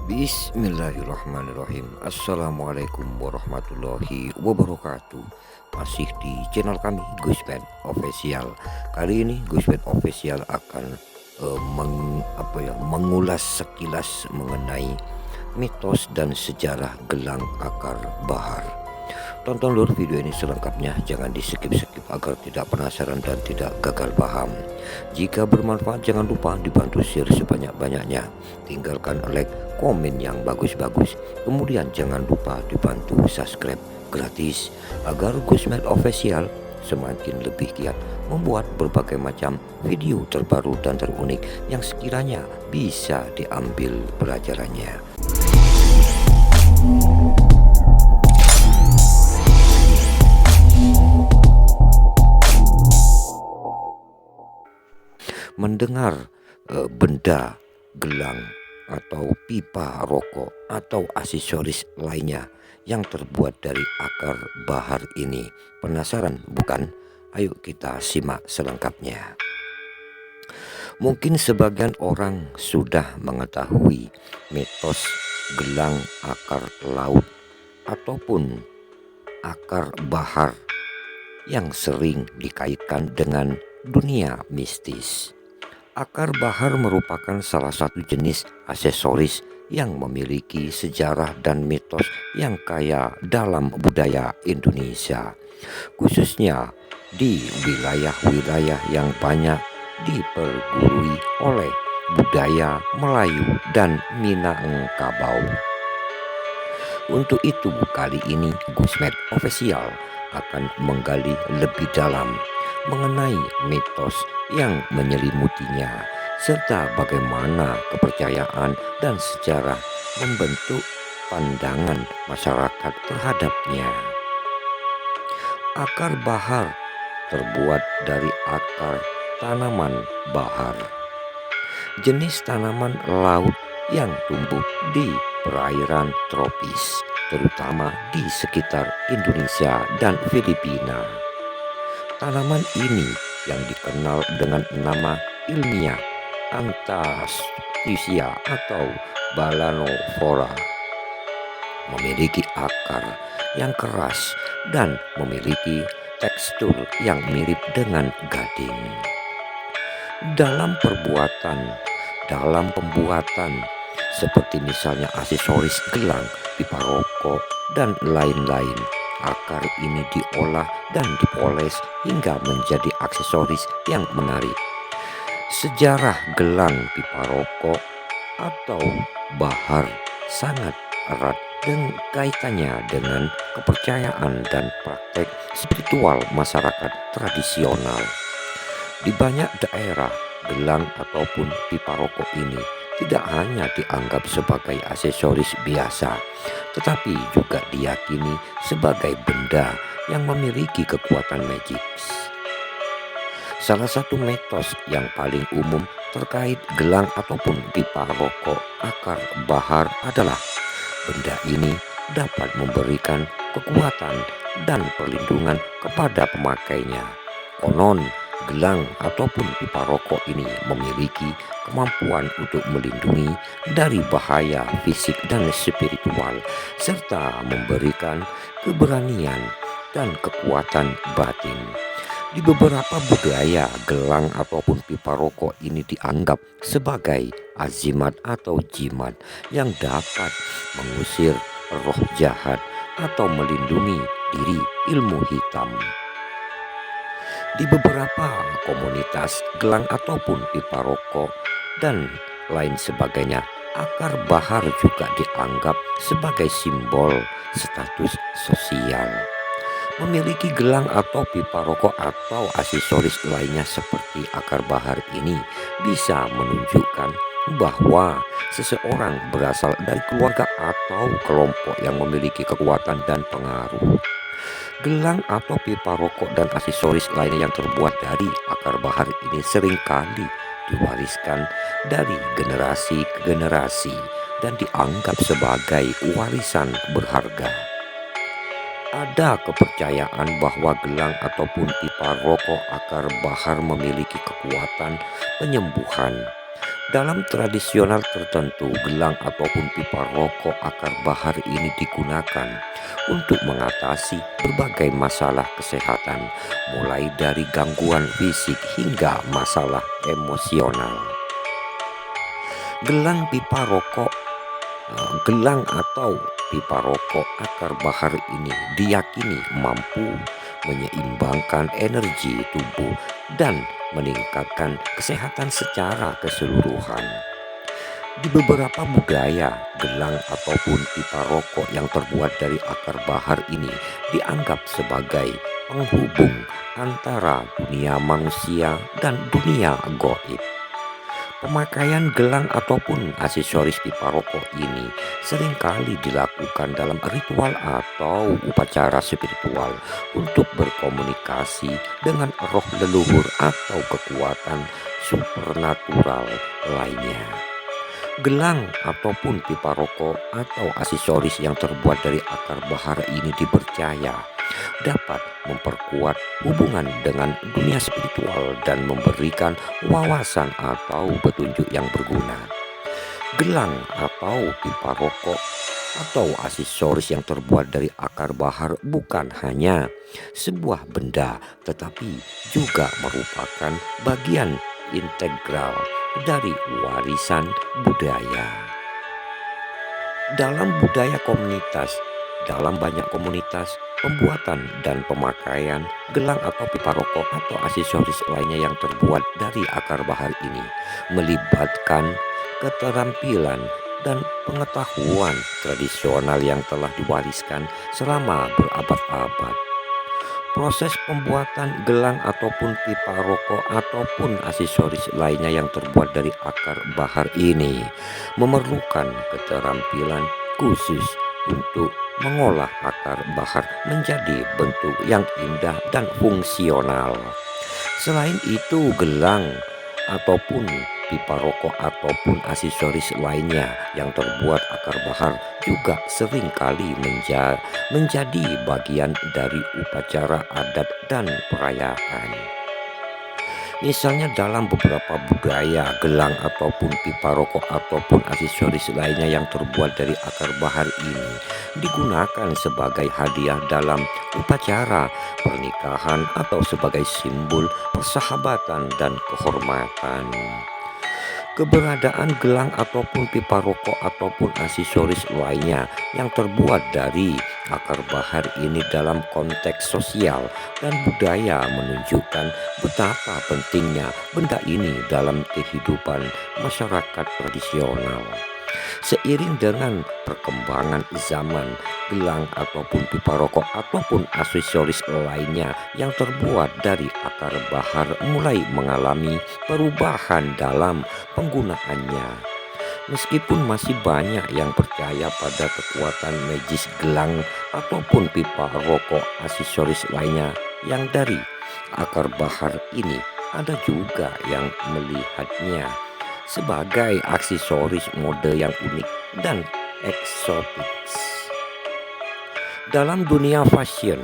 Bismillahirrahmanirrahim. Assalamualaikum warahmatullahi wabarakatuh. Masih di channel kami Gusband Official. Kali ini Gusband Official akan mengulas sekilas mengenai mitos dan sejarah gelang akar bahar. Tonton lur video ini selengkapnya, jangan di skip-skip agar tidak penasaran dan tidak gagal paham. Jika bermanfaat jangan lupa dibantu share sebanyak-banyaknya. Tinggalkan like, komen yang bagus-bagus. Kemudian jangan lupa dibantu subscribe gratis agar Gusman Official semakin lebih giat membuat berbagai macam video terbaru dan terunik yang sekiranya bisa diambil pelajarannya. Mendengar benda, gelang atau pipa rokok atau aksesoris lainnya yang terbuat dari akar bahar ini, penasaran bukan? Ayo kita simak selengkapnya. Mungkin sebagian orang sudah mengetahui mitos gelang akar laut ataupun akar bahar yang sering dikaitkan dengan dunia mistis. Akar bahar merupakan salah satu jenis aksesoris yang memiliki sejarah dan mitos yang kaya dalam budaya Indonesia, khususnya di wilayah-wilayah yang banyak dipergurui oleh budaya Melayu dan Minangkabau. Untuk itu kali ini Gusmed Official akan menggali lebih dalam mengenai mitos yang menyelimutinya serta bagaimana kepercayaan dan sejarah membentuk pandangan masyarakat terhadapnya. Akar bahar terbuat dari akar tanaman bahar, jenis tanaman laut yang tumbuh di perairan tropis, terutama di sekitar Indonesia dan Filipina. Tanaman ini yang dikenal dengan nama ilmiah Anthasphysia atau Balanovora memiliki akar yang keras dan memiliki tekstur yang mirip dengan gading. Dalam pembuatan seperti misalnya aksesoris gelang, pipa rokok, dan lain-lain, akar ini diolah dan dipoles hingga menjadi aksesoris yang menarik. Sejarah gelang, pipa rokok, atau bahar sangat erat dan kaitannya dengan kepercayaan dan praktek spiritual masyarakat tradisional. Di banyak daerah, gelang ataupun pipa rokok ini tidak hanya dianggap sebagai aksesoris biasa, tetapi juga diyakini sebagai benda yang memiliki kekuatan magis. Salah satu mitos yang paling umum terkait gelang ataupun pipa rokok akar bahar adalah benda ini dapat memberikan kekuatan dan perlindungan kepada pemakainya. Konon, gelang ataupun pipa rokok ini memiliki kemampuan untuk melindungi dari bahaya fisik dan spiritual, serta memberikan keberanian dan kekuatan batin. Di beberapa budaya, gelang ataupun pipa rokok ini dianggap sebagai azimat atau jimat yang dapat mengusir roh jahat atau melindungi diri ilmu hitam. Di beberapa komunitas, gelang ataupun pipa rokok dan lain sebagainya, akar bahar juga dianggap sebagai simbol status sosial. Memiliki gelang atau pipa rokok atau aksesoris lainnya seperti akar bahar ini bisa menunjukkan bahwa seseorang berasal dari keluarga atau kelompok yang memiliki kekuatan dan pengaruh. Gelang atau pipa rokok dan aksesoris lainnya yang terbuat dari akar bahar ini seringkali diwariskan dari generasi ke generasi dan dianggap sebagai warisan berharga. Ada kepercayaan bahwa gelang ataupun pipa rokok akar bahar memiliki kekuatan penyembuhan, Dalam tradisional tertentu, gelang ataupun pipa rokok akar bahar ini digunakan untuk mengatasi berbagai masalah kesehatan, mulai dari gangguan fisik hingga masalah emosional. Gelang pipa rokok, gelang atau pipa rokok akar bahar ini diyakini mampu menyeimbangkan energi tubuh dan meningkatkan kesehatan secara keseluruhan. Di beberapa budaya, gelang ataupun pipa rokok yang terbuat dari akar bahar ini dianggap sebagai penghubung antara dunia manusia dan dunia goib. Pemakaian gelang ataupun aksesoris pipa rokok ini seringkali dilakukan dalam ritual atau upacara spiritual untuk berkomunikasi dengan roh leluhur atau kekuatan supernatural lainnya. Gelang ataupun pipa rokok atau aksesoris yang terbuat dari akar bahar ini dipercaya dapat memperkuat hubungan dengan dunia spiritual dan memberikan wawasan atau petunjuk yang berguna. Gelang atau pipa rokok atau aksesoris yang terbuat dari akar bahar bukan hanya sebuah benda, tetapi juga merupakan bagian integral dari warisan budaya. Dalam budaya komunitas, dalam banyak komunitas, pembuatan dan pemakaian gelang atau pipa rokok atau aksesoris lainnya yang terbuat dari akar bahar ini melibatkan keterampilan dan pengetahuan tradisional yang telah diwariskan selama berabad-abad. Proses pembuatan gelang ataupun pipa rokok ataupun aksesoris lainnya yang terbuat dari akar bahar ini memerlukan keterampilan khusus untuk mengolah akar bahar menjadi bentuk yang indah dan fungsional. Selain itu, gelang ataupun pipa rokok ataupun aksesoris lainnya yang terbuat akar bahar juga seringkali menjadi bagian dari upacara adat dan perayaan. Misalnya dalam beberapa budaya, gelang ataupun pipa rokok ataupun aksesoris lainnya yang terbuat dari akar bahar ini digunakan sebagai hadiah dalam upacara pernikahan atau sebagai simbol persahabatan dan kehormatan. Keberadaan gelang ataupun pipa rokok ataupun aksesoris lainnya yang terbuat dari akar bahar ini dalam konteks sosial dan budaya menunjukkan betapa pentingnya benda ini dalam kehidupan masyarakat tradisional. Seiring dengan perkembangan zaman, gelang ataupun pipa rokok ataupun aksesoris lainnya yang terbuat dari akar bahar mulai mengalami perubahan dalam penggunaannya. Meskipun masih banyak yang percaya pada kekuatan magis gelang ataupun pipa rokok aksesoris lainnya yang dari akar bahar ini, ada juga yang melihatnya sebagai aksesoris mode yang unik dan eksotis. Dalam dunia fashion,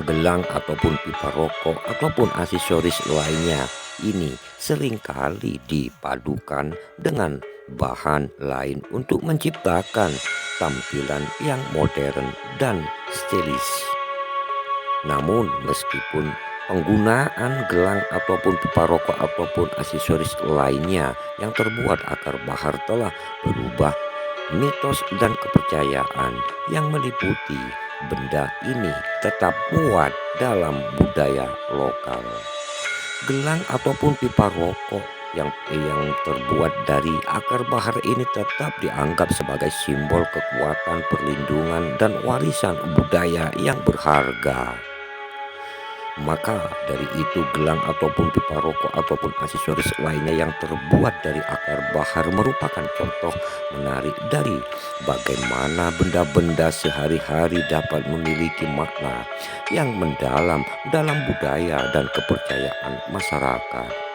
gelang ataupun pipa rokok ataupun aksesoris lainnya ini seringkali dipadukan dengan bahan lain untuk menciptakan tampilan yang modern dan stylish. Namun meskipun penggunaan gelang ataupun pipa rokok ataupun aksesoris lainnya yang terbuat akar bahar telah berubah, mitos dan kepercayaan yang meliputi benda ini tetap kuat dalam budaya lokal. Gelang ataupun pipa rokok yang terbuat dari akar bahar ini tetap dianggap sebagai simbol kekuatan, perlindungan, dan warisan budaya yang berharga. Maka dari itu, gelang ataupun pipa rokok ataupun aksesoris lainnya yang terbuat dari akar bahar merupakan contoh menarik dari bagaimana benda-benda sehari-hari dapat memiliki makna yang mendalam dalam budaya dan kepercayaan masyarakat.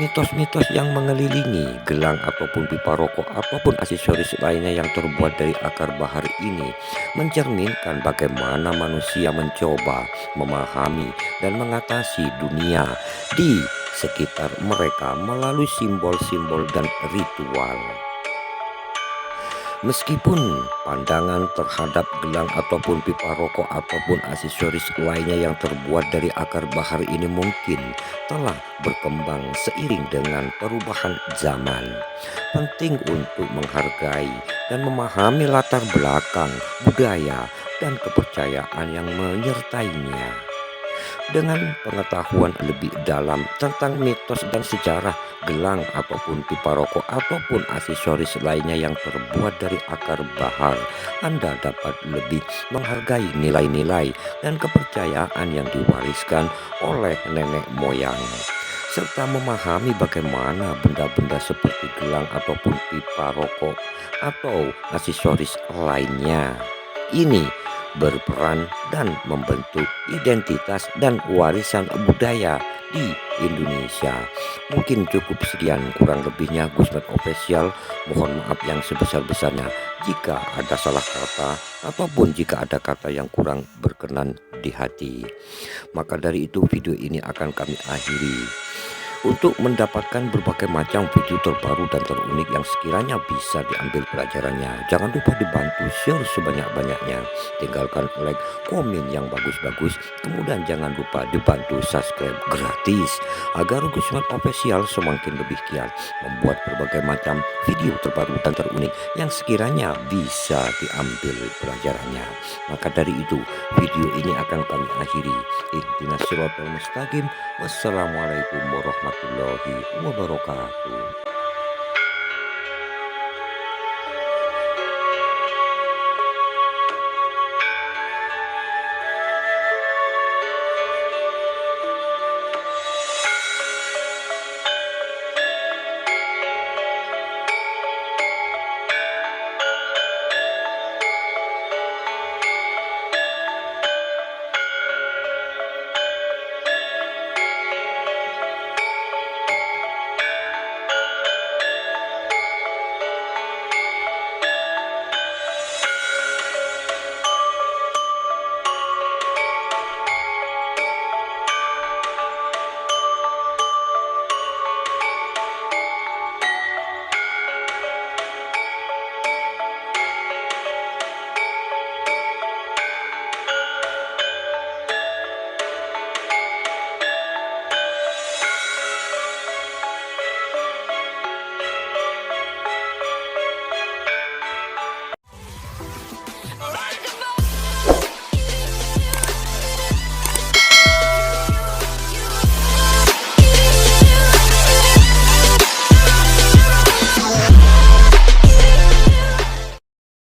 Mitos-mitos yang mengelilingi gelang ataupun pipa rokok ataupun aksesoris lainnya yang terbuat dari akar bahar ini mencerminkan bagaimana manusia mencoba memahami dan mengatasi dunia di sekitar mereka melalui simbol-simbol dan ritual. Meskipun pandangan terhadap gelang ataupun pipa rokok ataupun aksesoris lainnya yang terbuat dari akar bahar ini mungkin telah berkembang seiring dengan perubahan zaman, penting untuk menghargai dan memahami latar belakang, budaya, dan kepercayaan yang menyertainya. Dengan pengetahuan lebih dalam tentang mitos dan sejarah gelang ataupun pipa rokok ataupun aksesoris lainnya yang terbuat dari akar bahar, Anda dapat lebih menghargai nilai-nilai dan kepercayaan yang diwariskan oleh nenek moyang, serta memahami bagaimana benda-benda seperti gelang ataupun pipa rokok atau aksesoris lainnya ini berperan dan membentuk identitas dan warisan budaya di Indonesia. Mungkin cukup sekian, kurang lebihnya Gusmet Official mohon maaf yang sebesar-besarnya jika ada salah kata ataupun jika ada kata yang kurang berkenan di hati. Maka dari itu video ini akan kami akhiri. Untuk mendapatkan berbagai macam video terbaru dan terunik yang sekiranya bisa diambil pelajarannya, jangan lupa dibantu share sebanyak-banyaknya, tinggalkan like, komen yang bagus-bagus, kemudian jangan lupa dibantu subscribe gratis agar Gusmet Official semakin lebih giat membuat berbagai macam video terbaru dan terunik yang sekiranya bisa diambil pelajarannya. Maka dari itu video ini akan kami akhiri. Ihdinas siratal mustaqim. Wassalamualaikum warahmatullahi wabarakatuh.